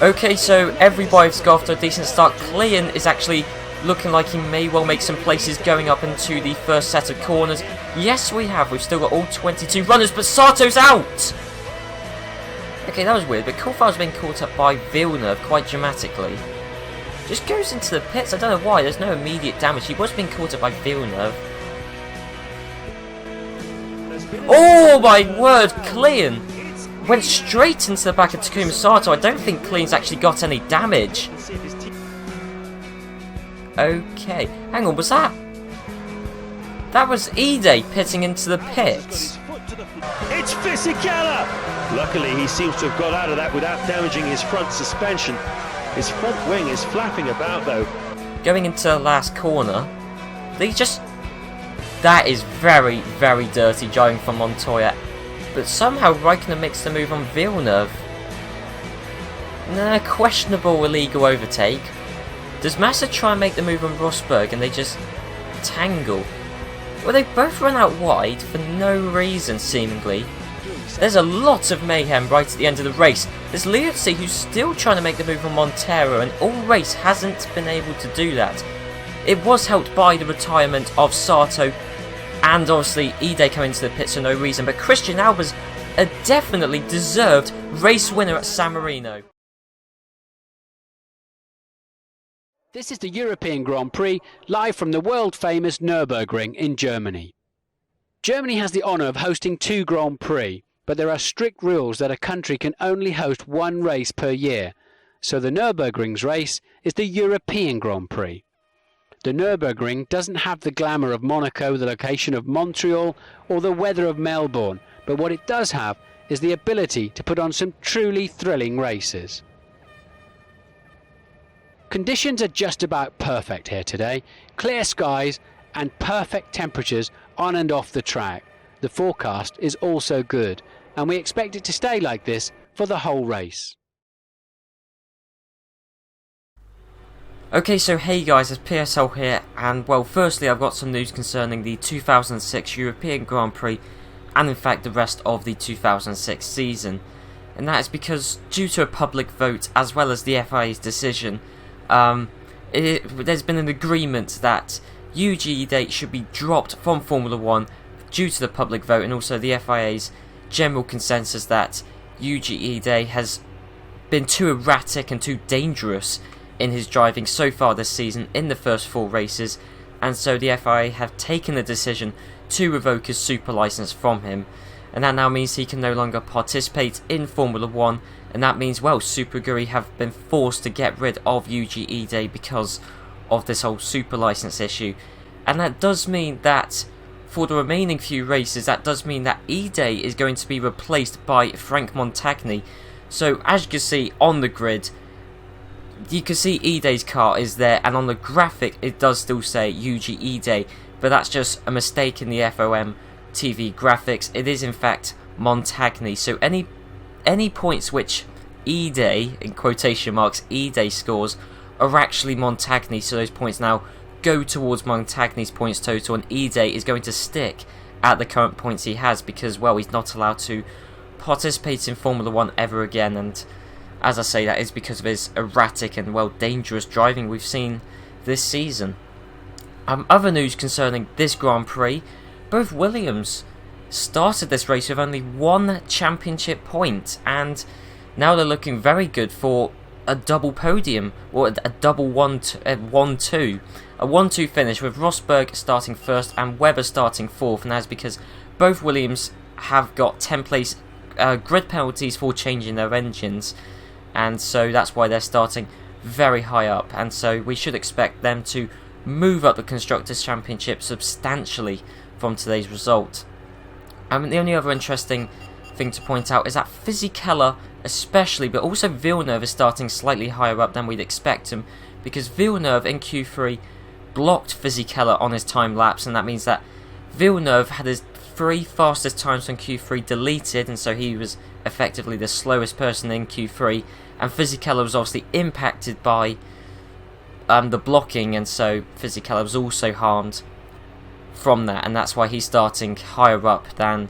Okay, so everybody's got off to a decent start. Clean is actually looking like he may well make some places going up into the first set of corners. Yes, we have. We've still got all 22 runners, but Sato's out! Okay, that was weird, but Coulthard's been caught up by Villeneuve quite dramatically. Just goes into the pits. I don't know why. There's no immediate damage. He was being caught up by Villeneuve. Oh my word, Clean went straight into the back of Takuma Sato. I don't think Clean's actually got any damage. Okay, hang on, was that? That was Ide pitting into the pits. It's Fisichella! Luckily, he seems to have got out of that without damaging his front suspension. His front wing is flapping about though. Going into the last corner, that is very, very dirty driving from Montoya. But somehow Raikkonen makes the move on Villeneuve. Nah, questionable illegal overtake. Does Massa try and make the move on Rosberg and they just tangle? Well, they both run out wide for no reason, seemingly. There's a lot of mayhem right at the end of the race. There's Liuzzi who's still trying to make the move on Montero, and all race hasn't been able to do that. It was helped by the retirement of Sato and obviously Ide coming into the pits for no reason, but Christian Alba's a definitely deserved race winner at San Marino. This is the European Grand Prix, live from the world-famous Nurburgring in Germany. Germany has the honour of hosting 2 Grand Prix, but there are strict rules that a country can only host 1 race per year, so the Nurburgring's race is the European Grand Prix. The Nurburgring doesn't have the glamour of Monaco, the location of Montreal, or the weather of Melbourne, but what it does have is the ability to put on some truly thrilling races. Conditions are just about perfect here today. Clear skies and perfect temperatures on and off the track. The forecast is also good, and we expect it to stay like this for the whole race. Okay, so hey guys, it's PSL here, and well, firstly I've got some news concerning the 2006 European Grand Prix, and in fact the rest of the 2006 season. And that is because, due to a public vote, as well as the FIA's decision, there's been an agreement that UGE date should be dropped from Formula 1 due to the public vote, and also the FIA's general consensus that UGE Day has been too erratic and too dangerous in his driving so far this season in the first 4 races, and so the FIA have taken the decision to revoke his super license from him, and that now means he can no longer participate in Formula 1, and that means, well, Super Aguri have been forced to get rid of UGE Day because of this whole super license issue. And that does mean that for the remaining few races, that does mean that E-Day is going to be replaced by Frank Montagny. So as you can see on the grid, you can see E-Day's car is there, and on the graphic it does still say UGE Day, but that's just a mistake in the FOM TV graphics. It is in fact Montagny. So any points which E-Day, in quotation marks, E-Day scores are actually Montagny, so those points now go towards Montagny's points total, and E-Day is going to stick at the current points he has because, well, he's not allowed to participate in Formula 1 ever again, and as I say, that is because of his erratic and, well, dangerous driving we've seen this season. Other news concerning this Grand Prix, both Williams started this race with only 1 championship point, and now they're looking very good for a double podium, or a double 1-2. A 1-2 finish with Rosberg starting first and Webber starting 4th, and that's because both Williams have got 10 place grid penalties for changing their engines, and so that's why they're starting very high up, and so we should expect them to move up the Constructors' Championship substantially from today's result. The only other interesting thing to point out is that Fisichella especially, but also Villeneuve, is starting slightly higher up than we'd expect him, because Villeneuve in Q3 blocked Fisichella on his time lapse, and that means that Villeneuve had his 3 fastest times from Q3 deleted, and so he was effectively the slowest person in Q3, and Fisichella was obviously impacted by the blocking, and so Fisichella was also harmed from that, and that's why he's starting higher up than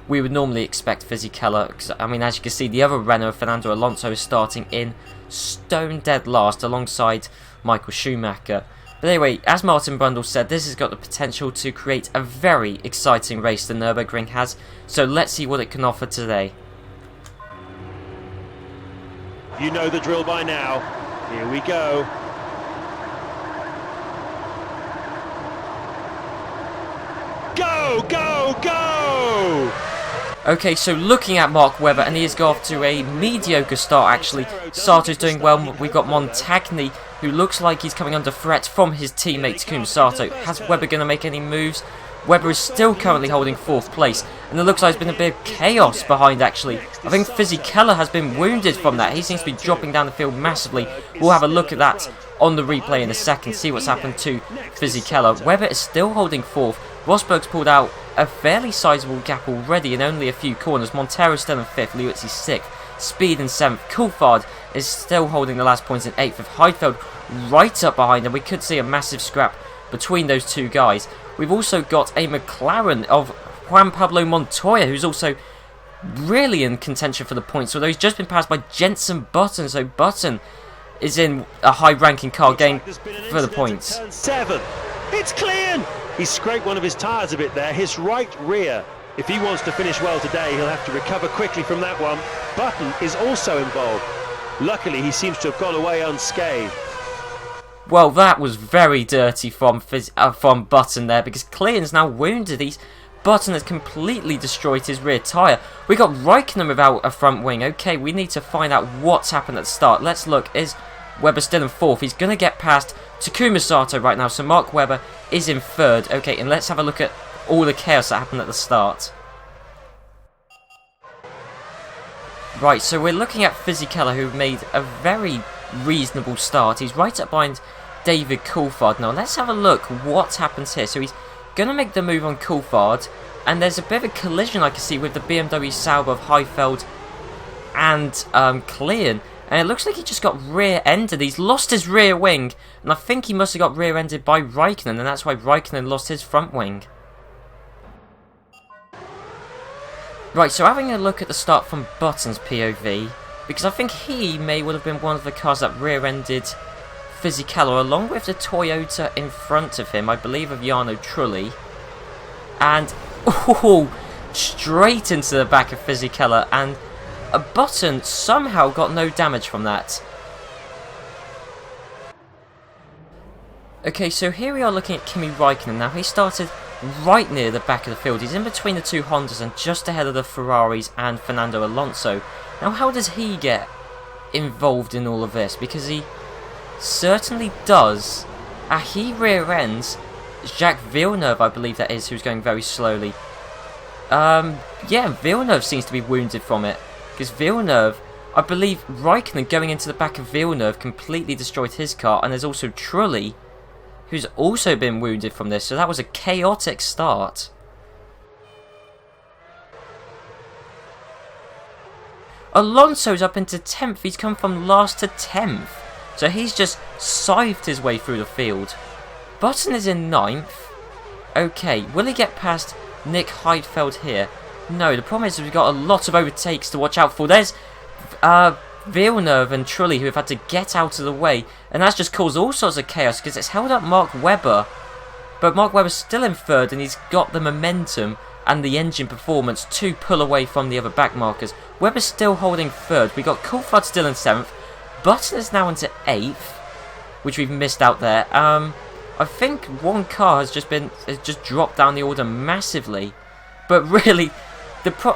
we would normally expect Fisichella. Because, I mean, as you can see, the other Renault, Fernando Alonso, is starting in stone dead last alongside Michael Schumacher. But anyway, as Martin Brundle said, this has got the potential to create a very exciting race the Nurburgring has. So let's see what it can offer today. You know the drill by now. Here we go. Go, go, go! Okay, so looking at Mark Webber, and he has got off to a mediocre start actually. Sato's doing well. We've got Montagny, who looks like he's coming under threat from his teammate Takuma Sato. Has Webber going to make any moves? Webber is still currently holding 4th place, and it looks like there's been a bit of chaos behind actually. I think Fisichella has been wounded from that. He seems to be dropping down the field massively. We'll have a look at that on the replay in a second, see what's happened to Fisichella. Webber is still holding 4th. Rosberg's pulled out a fairly sizable gap already in only a few corners. Montero's still in 5th, Liuzzi's 6th, Speed in 7th. Coulthard is still holding the last points in 8th, with Heidfeld right up behind him. We could see a massive scrap between those two guys. We've also got a McLaren of Juan Pablo Montoya, who's also really in contention for the points, although he's just been passed by Jenson Button, so Button is in a high-ranking car game for the points. Turn 7. It's clean! He scraped one of his tyres a bit there, his right rear. If he wants to finish well today, he'll have to recover quickly from that one. Button is also involved. Luckily, he seems to have got away unscathed. Well, that was very dirty from Button there, because Clean's now wounded. Button has completely destroyed his rear tyre. We got Raikkonen without a front wing. Okay, we need to find out what's happened at the start. Let's look. Is Webber still in 4th? He's going to get past Takuma Sato right now, so Mark Webber is in 3rd. Okay, and let's have a look at all the chaos that happened at the start. Right, so we're looking at Fisichella, who made a very reasonable start. He's right up behind David Coulthard. Now let's have a look what happens here. So he's going to make the move on Coulthard, and there's a bit of a collision I can see with the BMW Sauber of Heifeld and Klein, and it looks like he just got rear-ended. He's lost his rear wing, and I think he must have got rear-ended by Raikkonen, and that's why Raikkonen lost his front wing. Right, so having a look at the start from Button's POV, because I think he may would have been one of the cars that rear-ended Fisichella, along with the Toyota in front of him, I believe of Jarno Trulli. And, straight into the back of Fisichella, and a Button somehow got no damage from that. Okay, so here we are looking at Kimi Raikkonen. Now, he started right near the back of the field. He's in between the two Hondas and just ahead of the Ferraris and Fernando Alonso. Now, how does he get involved in all of this? Because he certainly does. He rear ends Jacques Villeneuve, I believe that is, who's going very slowly. Yeah, Villeneuve seems to be wounded from it. Because Villeneuve, I believe Raikkonen going into the back of Villeneuve completely destroyed his car. And there's also Trulli, who's also been wounded from this. So that was a chaotic start. Alonso's up into 10th. He's come from last to 10th. So he's just scythed his way through the field. Button is in 9th. Okay, will he get past Nick Heidfeld here? No, the problem is we've got a lot of overtakes to watch out for. There's Villeneuve and Trulli who have had to get out of the way. And that's just caused all sorts of chaos because it's held up Mark Webber. But Mark Webber's still in 3rd and he's got the momentum and the engine performance to pull away from the other back markers. Webber's still holding 3rd. We got Coulthard still in 7th. Button is now into 8th, which we've missed out there. I think one car has just dropped down the order massively. But really,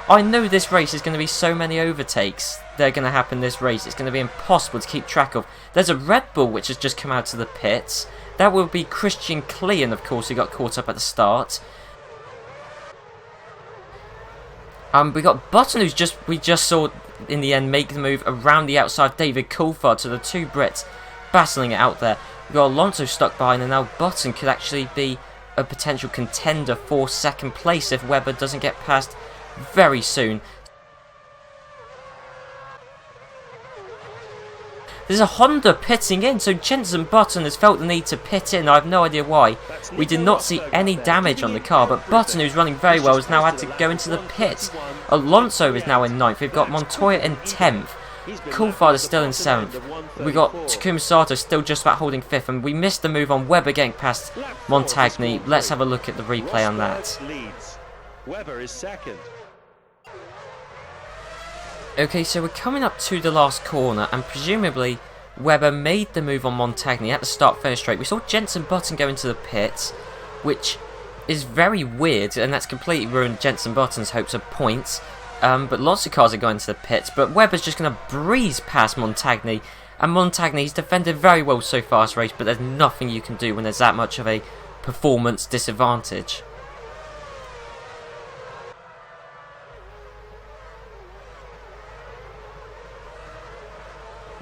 I know this race is going to be so many overtakes that are going to happen this race. It's going to be impossible to keep track of. There's a Red Bull which has just come out of the pits. That will be Christian Klein, of course, who got caught up at the start. We got Button, we just saw in the end make the move around the outside David Coulthard, so the two Brits battling it out there. We got Alonso stuck behind, and now Button could actually be a potential contender for 2nd place if Webber doesn't get past very soon. There's a Honda pitting in, so Jenson Button has felt the need to pit in. I have no idea why. We did not see any damage on the car, but Button, who's running very well, has now had to go into the pit. Alonso is now in 9th. We've got Montoya in 10th. Coulthard is still in 7th. We got Takuma Sato still just about holding 5th, and we missed the move on Webber getting past Montagny. Let's have a look at the replay on that. Webber is 2nd. Okay, so we're coming up to the last corner, and presumably Webber made the move on Montagny at the start-finish straight. We saw Jenson Button go into the pit, which is very weird, and that's completely ruined Jenson Button's hopes of points. But lots of cars are going to the pits, but Webber's just going to breeze past Montagny, and Montagny's defended very well so far this race, but there's nothing you can do when there's that much of a performance disadvantage.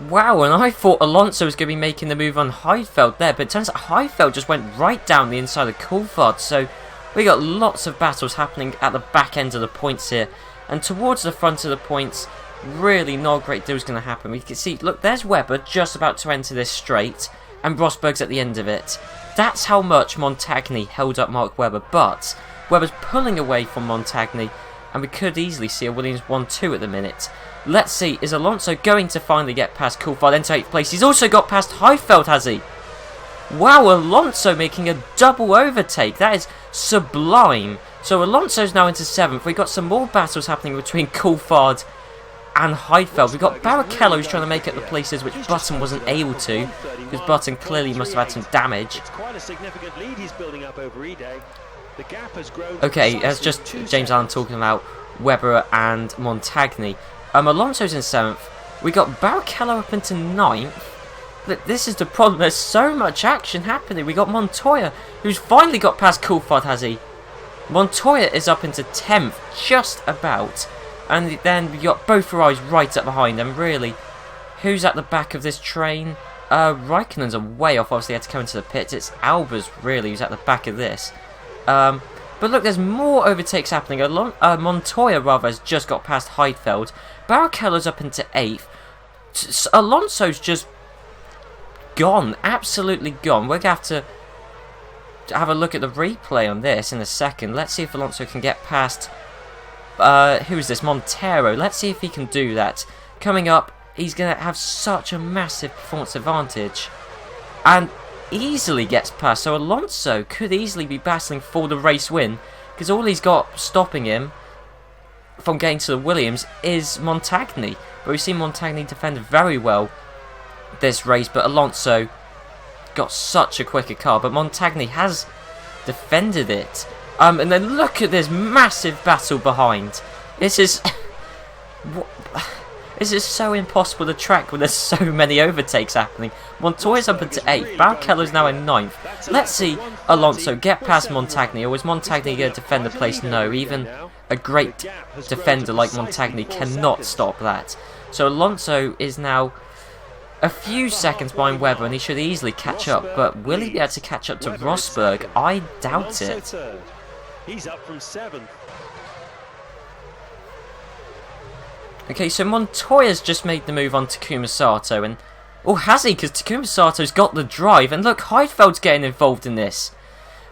Wow, and I thought Alonso was going to be making the move on Heidfeld there, but it turns out Heidfeld just went right down the inside of Coulthard, so we got lots of battles happening at the back end of the points here, and towards the front of the points, really not a great deal is going to happen. We can see, look, there's Webber just about to enter this straight, and Rosberg's at the end of it. That's how much Montagny held up Mark Webber, but Webber's pulling away from Montagny, and we could easily see a Williams 1-2 at the minute. Let's see, is Alonso going to finally get past Coulthard into 8th place? He's also got past Heidfeld, has he? Wow, Alonso making a double overtake. That is sublime. So Alonso's now into 7th. We've got some more battles happening between Coulthard and Heidfeld. We've got Barrichello who's trying to make up the places which Button wasn't able to, because Button clearly must have had some damage. Okay, that's just James Allen talking about Webber and Montagny. Alonso's in 7th. We got Barrichello up into 9th. But this is the problem. There's so much action happening. We got Montoya, who's finally got past Coulthard, has he? Montoya is up into 10th, just about. And then we got both Ferraris right up behind them. Really, who's at the back of this train? Raikkonen's a way off. Obviously, had to come into the pits. It's Albers, really, who's at the back of this. But look, there's more overtakes happening. Montoya, rather, has just got past Heidfeld. Barrichello's up into 8th. Alonso's just gone. Absolutely gone. We're going to have a look at the replay on this in a second. Let's see if Alonso can get past... who is this? Montero. Let's see if he can do that. Coming up, he's going to have such a massive performance advantage. And easily gets past. So Alonso could easily be battling for the race win, because all he's got stopping him from getting to the Williams is Montagny. But we've seen Montagny defend very well this race, but Alonso got such a quicker car. But Montagny has defended it. And then look at this massive battle behind. This is... This is so impossible to track when there's so many overtakes happening. Montoya's up into 8th. Barrichello's now in 9th. Let's see Alonso get past Montagny. Or is Montagny going to defend the place? No. Even a great defender like Montagny cannot stop that. So Alonso is now a few seconds behind Webber, and he should easily catch up. But will he be able to catch up to Rosberg? I doubt it. He's up from 7th. Okay, so Montoya's just made the move on Takuma Sato, and... Oh, has he? Because Takuma Sato's got the drive, and look, Heidfeld's getting involved in this.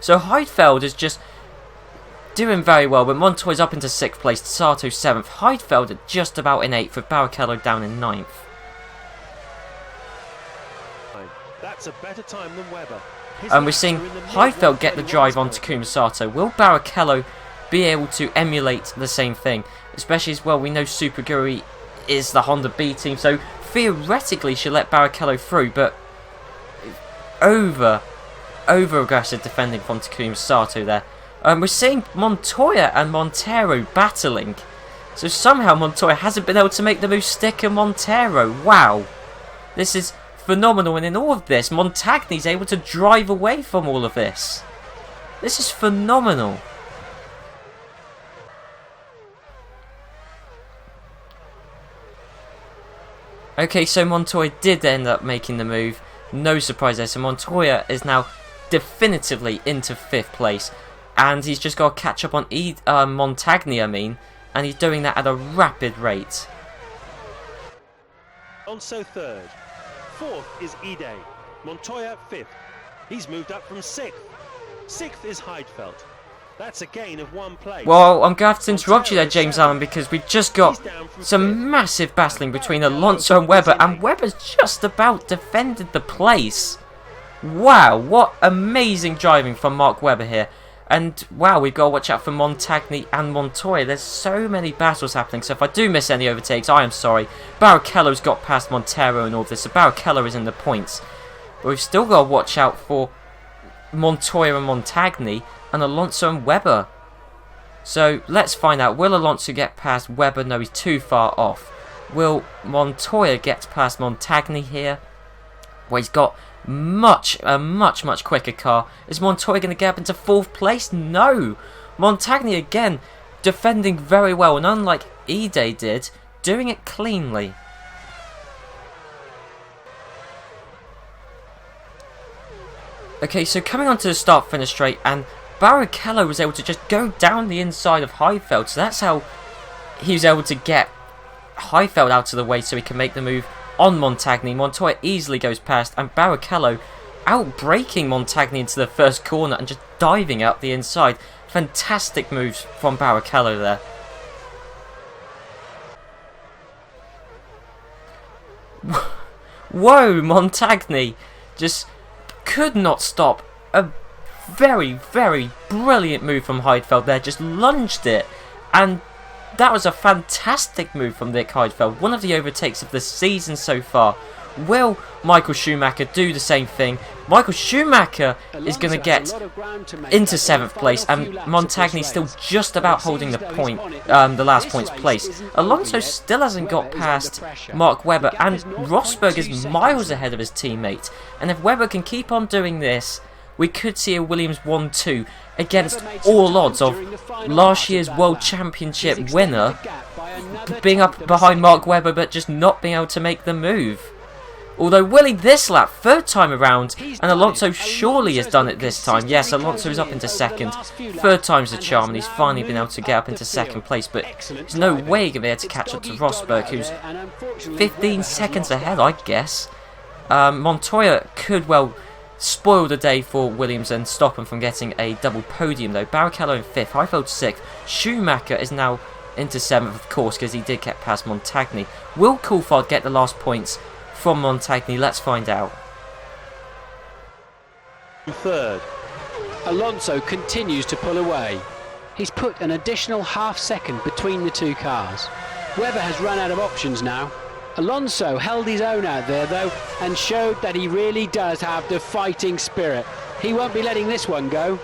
So Heidfeld is just doing very well, but Montoya's up into 6th place, Sato 7th. Heidfeld are just about in 8th, with Barrichello down in 9th. That's a better time than Webber. And we're seeing Heidfeld get the drive on Takuma Sato. Will Barrichello be able to emulate the same thing? Especially as well, we know Super Guri is the Honda B team, so theoretically should let Barrichello through, but over aggressive defending from Takuma Sato there. We're seeing Montoya and Montero battling, so somehow Montoya hasn't been able to make the move stick, and Montero, wow, this is phenomenal. And in all of this, Montagny's able to drive away from all of this. This is phenomenal. Okay, so Montoya did end up making the move. No surprise there. So Montoya is now definitively into 5th place. And he's just got to catch up on Montagny, and he's doing that at a rapid rate. Also 3rd. Fourth is Ide. Montoya 5th. He's moved up from 6th. 6th is Heidfeld. That's a gain of 1 place. Well, I'm going to have to interrupt you there, James Allen, because we just got some massive battling between Alonso and Webber, and Webber's just about defended the place. Wow, what amazing driving from Mark Webber here. And wow, we've got to watch out for Montagny and Montoya. There's so many battles happening, so if I do miss any overtakes, I am sorry. Barrichello's got past Montero and all this, so Barrichello is in the points. But we've still got to watch out for Montoya and Montagny and Alonso and Webber. So let's find out. Will Alonso get past Webber? No, he's too far off. Will Montoya get past Montagny here? Well, he's got a much quicker car. Is Montoya going to get up into 4th place? No. Montagny again defending very well, and unlike Ide did, doing it cleanly. Okay, so coming onto the start-finish straight, and Barrichello was able to just go down the inside of Heidfeld, so that's how he was able to get Heidfeld out of the way so he can make the move on Montagny. Montoya easily goes past, and Barrichello out-braking Montagny into the first corner and just diving out the inside. Fantastic moves from Barrichello there. Whoa, Montagny just could not stop. A very brilliant move from Heidfeld there, just lunged it, and that was a fantastic move from Nick Heidfeld, one of the overtakes of the season so far. Will Michael Schumacher do the same thing? Michael Schumacher is going to get into 7th place, and Montagny still just about holding the point, the last points place. Alonso still hasn't got past Mark Webber, and Rosberg is miles ahead of his teammate. And if Webber can keep on doing this, we could see a Williams 1-2 against all odds of last year's World Championship winner being up behind Mark Webber but just not being able to make the move. Although Willie this lap, 3rd time around, and Alonso surely has done it this time. Yes, Alonso's up into 2nd. 3rd time's the charm, and he's finally been able to get up into 2nd place, but there's no way he'll be able to catch up to Rosberg, who's 15 seconds ahead, I guess. Montoya could well spoil the day for Williams and stop him from getting a double podium though. Barrichello in 5th, Heidfeld 6th. Schumacher is now into 7th, of course, because he did get past Montagny. Will Coulthard get the last points from Montagny? Let's find out. 3rd. Alonso continues to pull away. He's put an additional half second between the two cars. Webber has run out of options now. Alonso held his own out there though, and showed that he really does have the fighting spirit. He won't be letting this one go.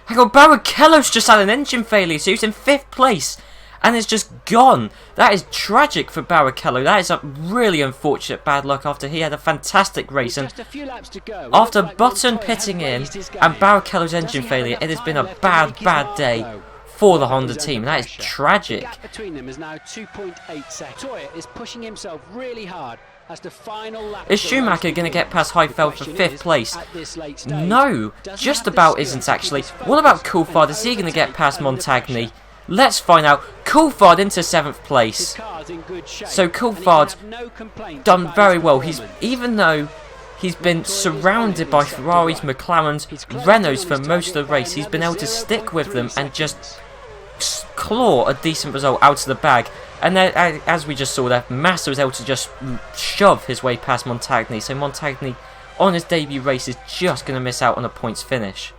Hang on, Barrichello's just had an engine failure, so he's in 5th place and is just gone. That is tragic for Barrichello. That is a really unfortunate bad luck after he had a fantastic race, and after Button pitting in and Barrichello's engine failure, it has been a bad day for the Honda team. That is tragic. The gap between them is now 2.8 seconds. Montoya is pushing himself really hard as the final lap. Is Schumacher going to get past Heidfeld for 5th place? No, just about isn't actually. What about Coulthard? Is he going to get past Montagny? Let's find out. Coulthard into 7th place. So Coulthard done very well. Even though he's been surrounded by Ferraris, McLarens, Renaults for most of the race, he's been able to stick with them and just claw a decent result out of the bag. And then, as we just saw there, Massa was able to just shove his way past Montagny. So Montagny, on his debut race, is just going to miss out on a points finish.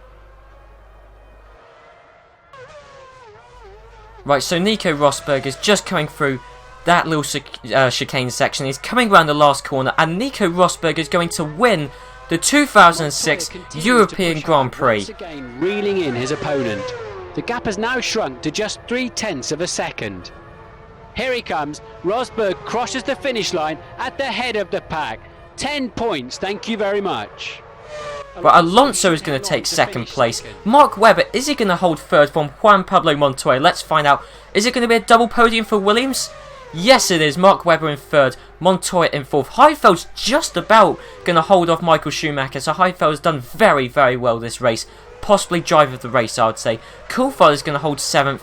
Right, so Nico Rosberg is just coming through that little chicane section. He's coming around the last corner, and Nico Rosberg is going to win the 2006 European Grand Prix. Once again, reeling in his opponent. The gap has now shrunk to just 0.3 of a second. Here he comes. Rosberg crosses the finish line at the head of the pack. 10 points, thank you very much. But Alonso is going to take 2nd place. Mark Webber, is he going to hold 3rd from Juan Pablo Montoya? Let's find out. Is it going to be a double podium for Williams? Yes, it is. Mark Webber in 3rd, Montoya in 4th. Heidfeld's just about going to hold off Michael Schumacher, so Heidfeld's done very well this race. Possibly driver of the race, I would say. Coulthard is going to hold 7th.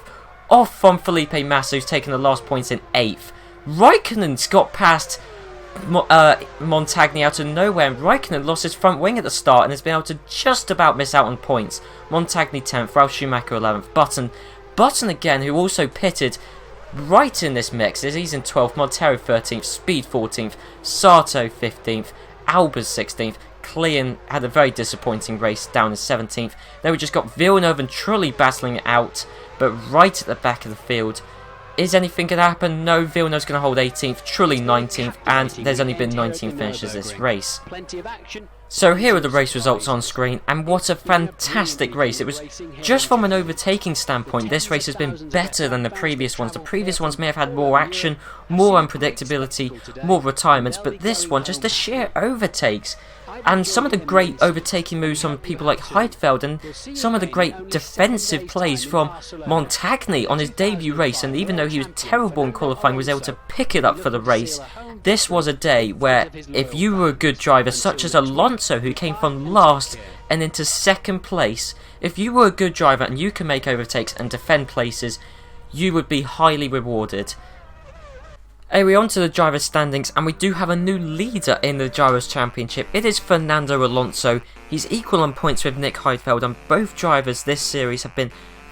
off from Felipe Massa, who's taken the last points in 8th. Raikkonen's got past Montagny out of nowhere, and Raikkonen lost his front wing at the start and has been able to just about miss out on points. Montagny 10th, Ralf Schumacher 11th, Button again, who also pitted right in this mix, as he's in 12th, Montero 13th, Speed 14th, Sato 15th, Albers 16th, Klein had a very disappointing race down in 17th. Then we just got Villeneuve and Trulli battling it out, but right at the back of the field. Is anything going to happen? No, Villeneuve's going to hold 18th, Trulli 19th, and there's only been 19 finishes this race. So here are the race results on screen, and what a fantastic race. It was just from an overtaking standpoint, this race has been better than the previous ones. The previous ones may have had more action, more unpredictability, more retirements, but this one, just the sheer overtakes. And some of the great overtaking moves from people like Heidfeld, and some of the great defensive plays from Montagny on his debut race, and even though he was terrible in qualifying, was able to pick it up for the race. This was a day where if you were a good driver, such as Alonso, who came from last and into 2nd place, if you were a good driver and you can make overtakes and defend places, you would be highly rewarded. Anyway, on to the drivers' standings, and we do have a new leader in the Drivers' Championship. It is Fernando Alonso. He's equal on points with Nick Heidfeld, and both drivers this series have been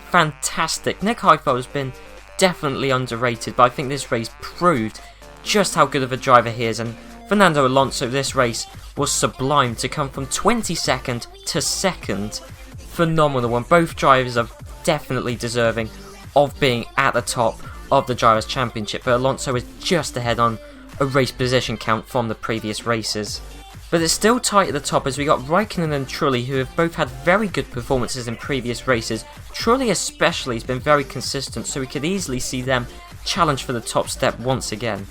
fantastic. Nick Heidfeld has been definitely underrated, but I think this race proved just how good of a driver he is, and Fernando Alonso this race was sublime to come from 22nd to 2nd. Phenomenal, and both drivers are definitely deserving of being at the top of the Drivers' Championship, but Alonso is just ahead on a race position count from the previous races. But it's still tight at the top, as we got Raikkonen and Trulli, who have both had very good performances in previous races. Trulli especially has been very consistent, so we could easily see them challenge for the top step once again.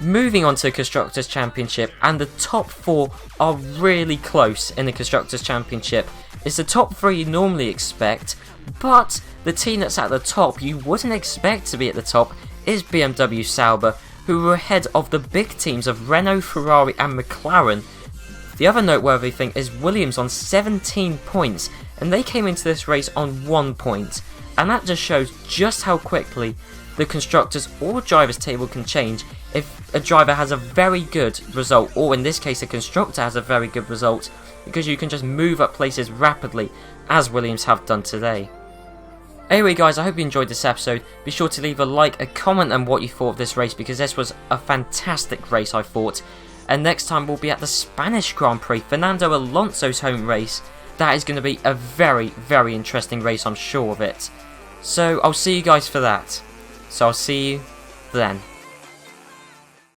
Moving on to the Constructors' Championship, and the top 4 are really close in the Constructors' Championship. It's the top 3 you normally expect, but the team that's at the top you wouldn't expect to be at the top is BMW Sauber, who were ahead of the big teams of Renault, Ferrari and McLaren. The other noteworthy thing is Williams on 17 points, and they came into this race on 1 point, and that just shows just how quickly the Constructors or Drivers table can change if a driver has a very good result, or in this case a constructor has a very good result, because you can just move up places rapidly, as Williams have done today. Anyway guys, I hope you enjoyed this episode. Be sure to leave a like, a comment on what you thought of this race, because this was a fantastic race, I thought. And next time we'll be at the Spanish Grand Prix, Fernando Alonso's home race. That is going to be a very, very interesting race, I'm sure of it. So I'll see you guys for that. So I'll see you then.